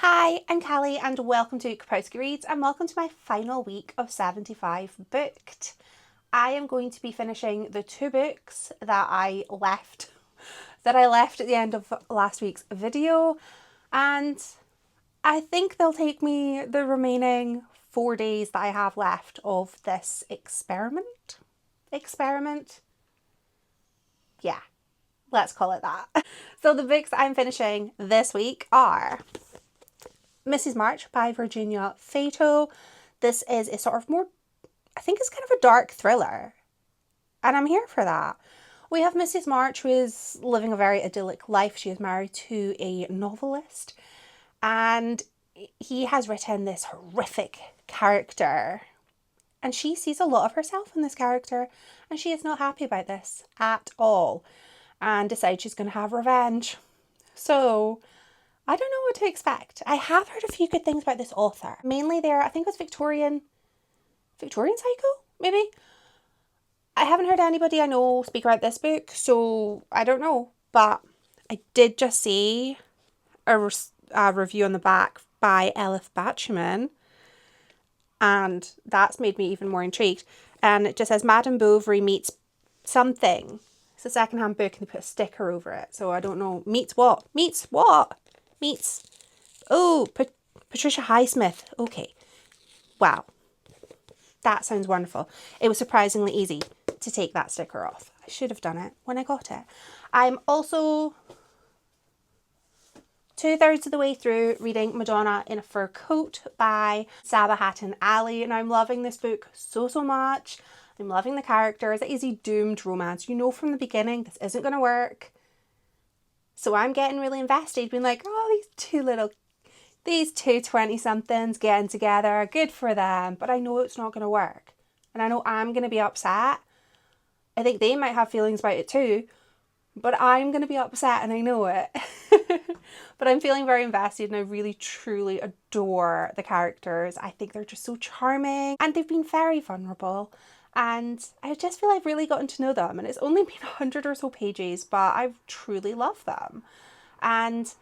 Hi, I'm Callie and welcome to Kapowski Reads and welcome to my final week of 75 booked. I am going to be finishing the two books that I left at the end of last week's video, and I think they'll take me the remaining 4 days that I have left of this experiment. Yeah, let's call it that. So the books I'm finishing this week are Mrs. March by Virginia Feito. This is a sort of more, I think it's kind of a dark thriller, and I'm here for that. We have Mrs. March, who is living a very idyllic life. She is married to a novelist, and he has written this horrific character, and she sees a lot of herself in this character, and she is not happy about this at all, and decides she's going to have revenge. So I don't know what to expect. I have heard a few good things about this author. Mainly I think it was Victorian Psycho, maybe? I haven't heard anybody I know speak about this book, so I don't know. But I did just see a review on the back by Elif Batuman, and that's made me even more intrigued. And it just says, Madame Bovary meets something. It's a secondhand book and they put a sticker over it, so I don't know. Meets what? Oh, Patricia Highsmith. Okay. Wow. That sounds wonderful. It was surprisingly easy to take that sticker off. I should have done it when I got it. I'm also 2/3 of the way through reading Madonna in a Fur Coat by Sabahattin, and I'm loving this book so much. I'm loving the characters. It is a doomed romance. You know from the beginning this isn't going to work. So I'm getting really invested, being like, oh, these two 20-somethings getting together, good for them. But I know it's not going to work. And I know I'm going to be upset. I think they might have feelings about it too. But I'm going to be upset and I know it. But I'm feeling very invested and I really, truly adore the characters. I think they're just so charming and they've been very vulnerable. And I just feel I've really gotten to know them. And it's only been 100 or so pages, but I truly love them. And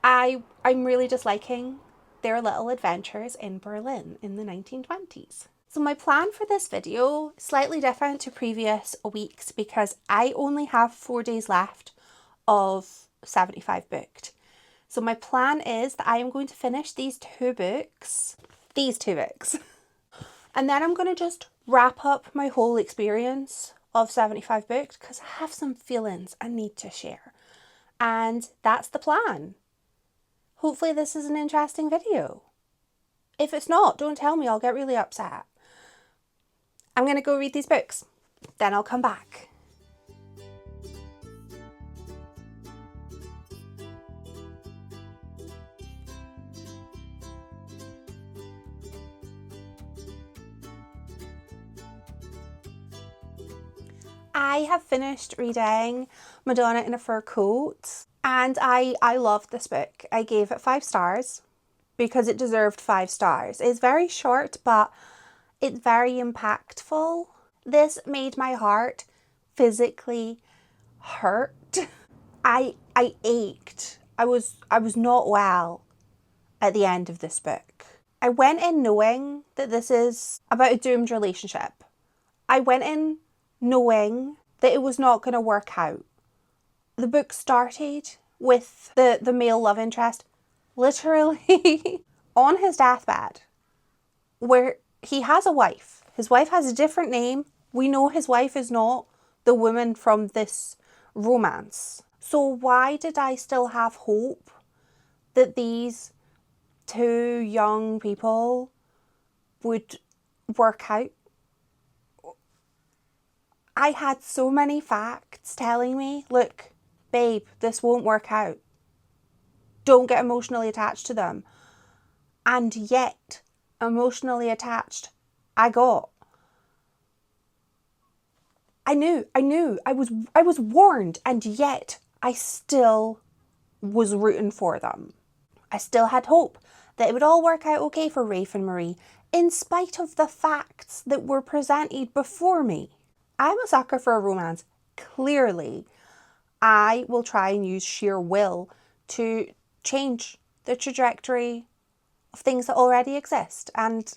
I'm really just liking their little adventures in Berlin in the 1920s. So my plan for this video is slightly different to previous weeks because I only have 4 days left of 75 booked. So my plan is that I am going to finish these two books, and then I'm going to just wrap up my whole experience of 75 booked because I have some feelings I need to share. And that's the plan. Hopefully this is an interesting video. If it's not, don't tell me, I'll get really upset. I'm going to go read these books, then I'll come back. I have finished reading Madonna in a Fur Coat, and I loved this book. I gave it 5 stars because it deserved 5 stars. It's very short, but it's very impactful. This made my heart physically hurt. I ached. I was not well at the end of this book. I went in knowing that this is about a doomed relationship. I went in knowing that it was not going to work out. The book started with the male love interest literally on his deathbed, where he has a wife. His wife has a different name. We know his wife is not the woman from this romance. So why did I still have hope that these two young people would work out? I had so many facts telling me, look, babe, this won't work out. Don't get emotionally attached to them. And yet, emotionally attached, I got. I knew, I was warned, and yet I still was rooting for them. I still had hope that it would all work out okay for Rafe and Marie, in spite of the facts that were presented before me. I'm a sucker for a romance. Clearly, I will try and use sheer will to change the trajectory of things that already exist, and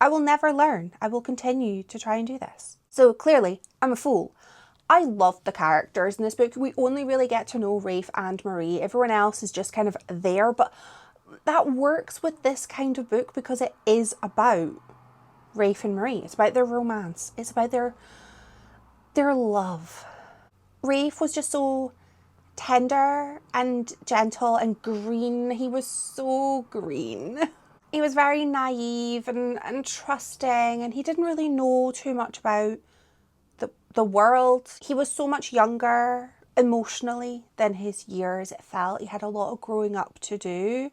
I will never learn. I will continue to try and do this. So clearly, I'm a fool. I love the characters in this book. We only really get to know Rafe and Marie. Everyone else is just kind of there, but that works with this kind of book because it is about Rafe and Marie. It's about their romance. It's about their love. Rafe was just so tender and gentle and green. He was so green. He was very naive and trusting, and he didn't really know too much about the world. He was so much younger emotionally than his years, it felt. He had a lot of growing up to do.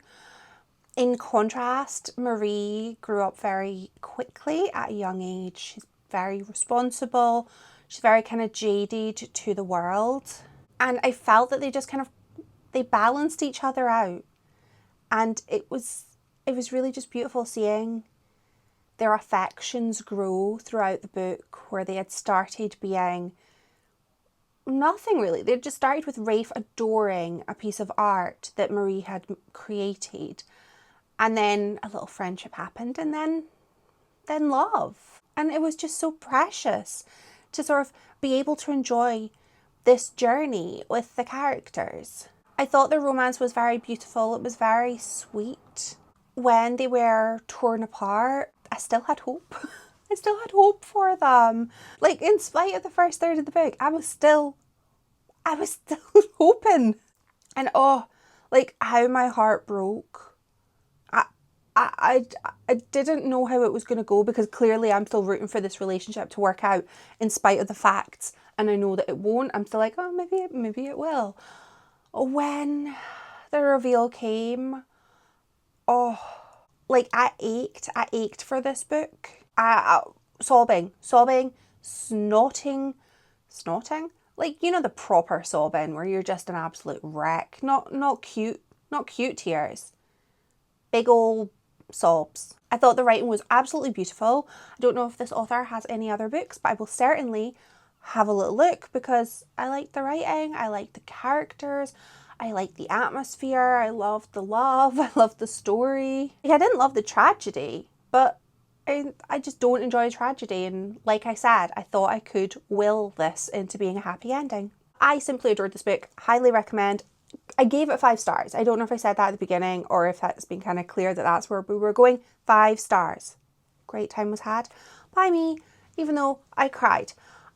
In contrast, Marie grew up very quickly at a young age. She's very responsible. She's very kind of jaded to the world. And I felt that they balanced each other out. And it was really just beautiful seeing their affections grow throughout the book, where they had started being nothing really. They just started with Rafe adoring a piece of art that Marie had created. And then a little friendship happened, and then love. And it was just so precious to sort of be able to enjoy this journey with the characters. I thought the romance was very beautiful. It was very sweet. When they were torn apart, I still had hope. I still had hope for them. Like, in spite of the first third of the book, I was still hoping. And like how my heart broke. I didn't know how it was going to go, because clearly I'm still rooting for this relationship to work out in spite of the facts, and I know that it won't. I'm still like, oh, maybe it will. When the reveal came, like I ached for this book. Sobbing, snotting, like, you know, the proper sobbing where you're just an absolute wreck. Not cute tears. Big old sobs. I thought the writing was absolutely beautiful. I don't know if this author has any other books, but I will certainly have a little look, because I liked the writing, I liked the characters, I liked the atmosphere, I loved the love, I loved the story. I didn't love the tragedy, but I just don't enjoy tragedy, and like I said, I thought I could will this into being a happy ending. I simply adored this book. Highly recommend. I gave it 5 stars. I don't know if I said that at the beginning or if that's been kind of clear that that's where we were going. 5 stars. Great time was had by me, even though I cried.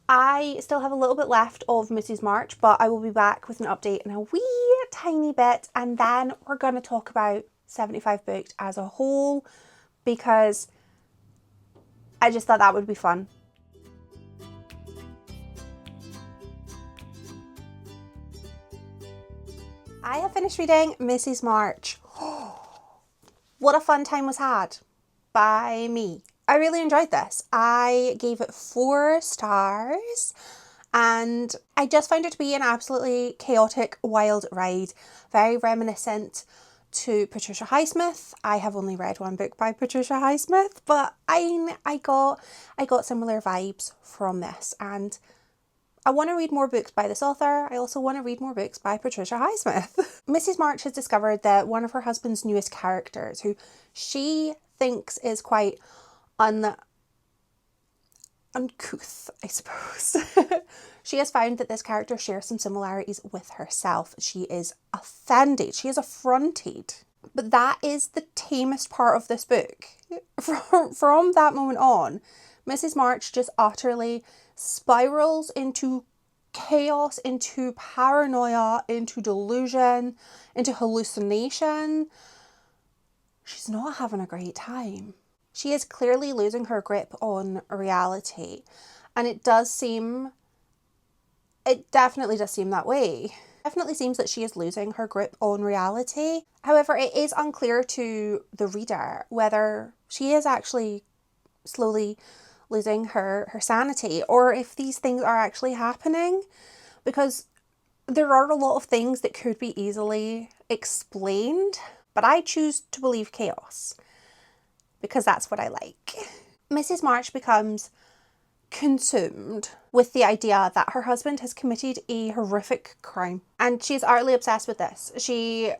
I still have a little bit left of Mrs. March, but I will be back with an update in a wee tiny bit, and then we're going to talk about 75 Booked as a whole, because I just thought that would be fun. I have finished reading Mrs. March. What a fun time was had by me. I really enjoyed this. I gave it 4 stars, and I just found it to be an absolutely chaotic, wild ride. Very reminiscent to Patricia Highsmith. I have only read one book by Patricia Highsmith, but I got similar vibes from this, and I want to read more books by this author. I also want to read more books by Patricia Highsmith. Mrs. March has discovered that one of her husband's newest characters, who she thinks is quite uncouth, I suppose. She has found that this character shares some similarities with herself. She is offended. She is affronted. But that is the tamest part of this book. From that moment on, Mrs. March just utterly spirals into chaos, into paranoia, into delusion, into hallucination. She's not having a great time. She is clearly losing her grip on reality, and it definitely does seem that way. It definitely seems that she is losing her grip on reality. However, it is unclear to the reader whether she is actually slowly losing her sanity, or if these things are actually happening, because there are a lot of things that could be easily explained, but I choose to believe chaos, because that's what I like. Mrs. March becomes consumed with the idea that her husband has committed a horrific crime, and she's utterly obsessed with this. She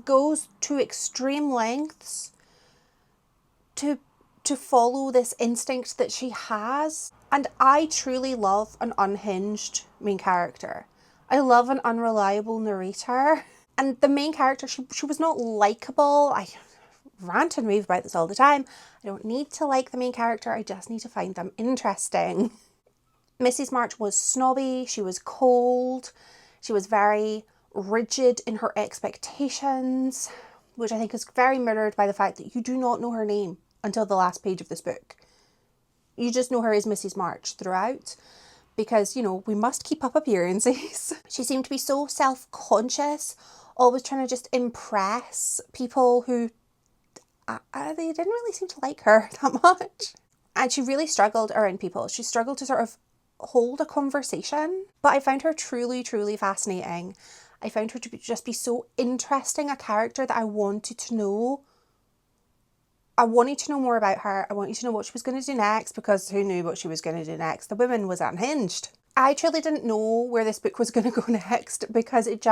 goes to extreme lengths to follow this instinct that she has. And I truly love an unhinged main character. I love an unreliable narrator. And the main character, she was not likable. I rant and rave about this all the time. I don't need to like the main character. I just need to find them interesting. Mrs. March was snobby. She was cold. She was very rigid in her expectations, which I think is very mirrored by the fact that you do not know her name until the last page of this book. You just know her as Mrs. March throughout because, you know, we must keep up appearances. She seemed to be so self-conscious, always trying to just impress people who they didn't really seem to like her that much. And she really struggled around people. She struggled to sort of hold a conversation. But I found her truly, truly fascinating. I found her to just be so interesting, a character that I wanted to know. I wanted to know more about her. I wanted to know what she was going to do next, because who knew what she was going to do next? The woman was unhinged. I truly didn't know where this book was going to go next, because it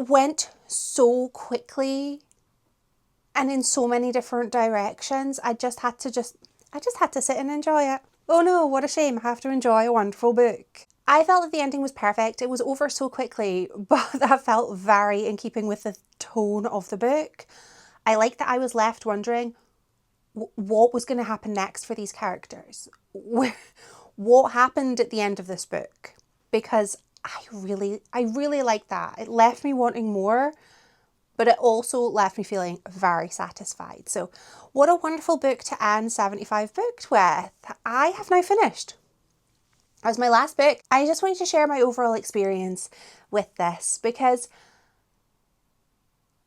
went so quickly and in so many different directions. I just had to sit and enjoy it. Oh no, what a shame. I have to enjoy a wonderful book. I felt that the ending was perfect. It was over so quickly, but that felt very in keeping with the tone of the book. I liked that I was left wondering what was going to happen next for these characters. What happened at the end of this book? Because I really liked that. It left me wanting more, but it also left me feeling very satisfied. So what a wonderful book to end 75 books with. I have now finished. That was my last book. I just wanted to share my overall experience with this because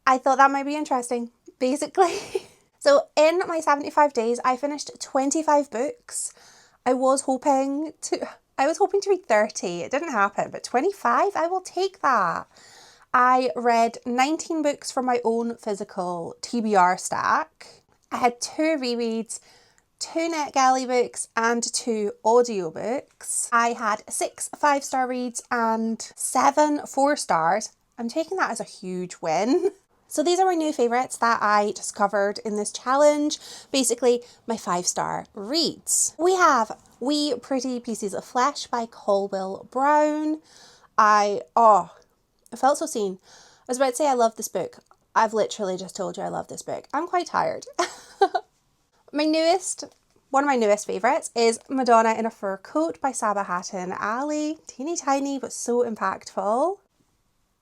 I thought that might be interesting, basically. So in my 75 days, I finished 25 books. I was hoping to read 30. It didn't happen, but 25, I will take that. I read 19 books from my own physical TBR stack. I had 2 rereads, 2 NetGalley books and 2 audiobooks. I had 6 5-star reads and 7 4-stars. I'm taking that as a huge win. So these are my new favourites that I discovered in this challenge. Basically, my 5-star reads. We have Wee Pretty Pieces of Flesh by Colwell Brown. I felt so seen. I was about to say I love this book. I've literally just told you I love this book. I'm quite tired. One of my newest favourites is Madonna in a Fur Coat by Sabahattin Ali. Teeny tiny but so impactful.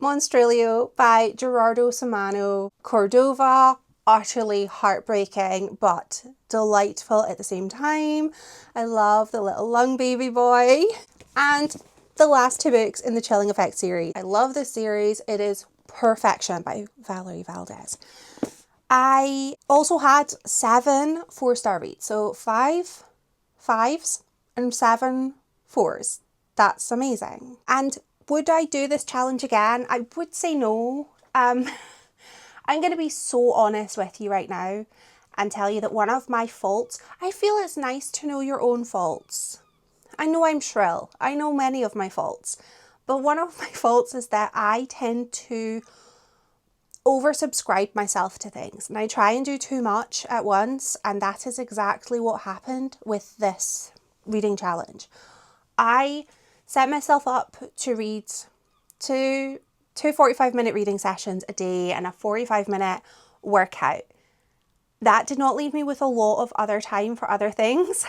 Monstrilio by Gerardo Samano Cordova. Utterly heartbreaking but delightful at the same time. I love the little lung baby boy. And the last 2 books in the Chilling Effect series. I love this series. It is perfection by Valerie Valdez. I also had 7 4-star reads. So 5 5s and 7 4s. That's amazing. And would I do this challenge again? I would say no. I'm going to be so honest with you right now and tell you that one of my faults, I feel it's nice to know your own faults. I know I'm shrill. I know many of my faults. But one of my faults is that I tend to oversubscribe myself to things. And I try and do too much at once. And that is exactly what happened with this reading challenge. I set myself up to read two 45-minute reading sessions a day and a 45-minute workout. That did not leave me with a lot of other time for other things.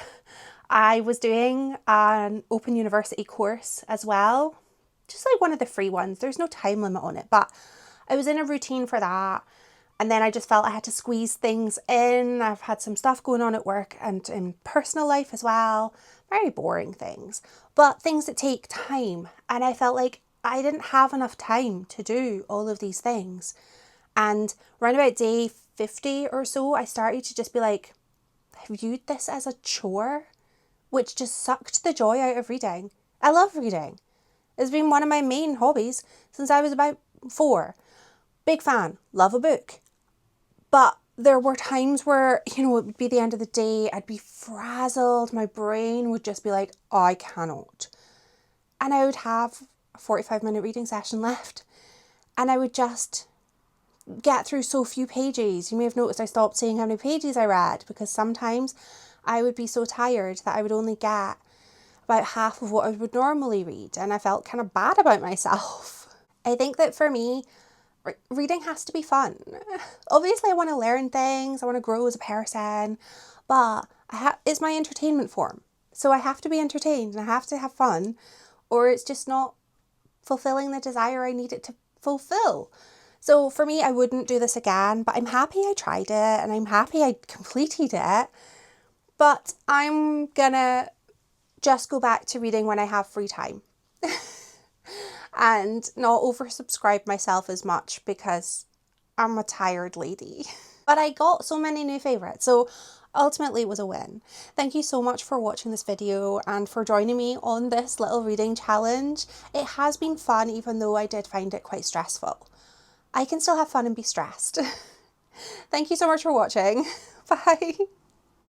I was doing an Open University course as well, just like one of the free ones. There's no time limit on it, but I was in a routine for that. And then I just felt I had to squeeze things in. I've had some stuff going on at work and in personal life as well. Very boring things, but things that take time. And I felt like I didn't have enough time to do all of these things. And around about day 50 or so, I started to just be like, I viewed this as a chore, which just sucked the joy out of reading. I love reading. It's been one of my main hobbies since I was about 4. Big fan, love a book. But there were times where, it would be the end of the day, I'd be frazzled, my brain would just be like, oh, I cannot. And I would have a 45-minute reading session left, and I would just get through so few pages. You may have noticed I stopped saying how many pages I read, because sometimes I would be so tired that I would only get about half of what I would normally read, and I felt kind of bad about myself. I think that for me, reading has to be fun. Obviously, I want to learn things, I want to grow as a person, but it's my entertainment form. So I have to be entertained and I have to have fun, or it's just not fulfilling the desire I need it to fulfill. So for me, I wouldn't do this again, but I'm happy I tried it and I'm happy I completed it. But I'm gonna just go back to reading when I have free time and not oversubscribe myself as much, because I'm a tired lady. But I got so many new favourites, so ultimately it was a win. Thank you so much for watching this video and for joining me on this little reading challenge. It has been fun, even though I did find it quite stressful. I can still have fun and be stressed. Thank you so much for watching. Bye.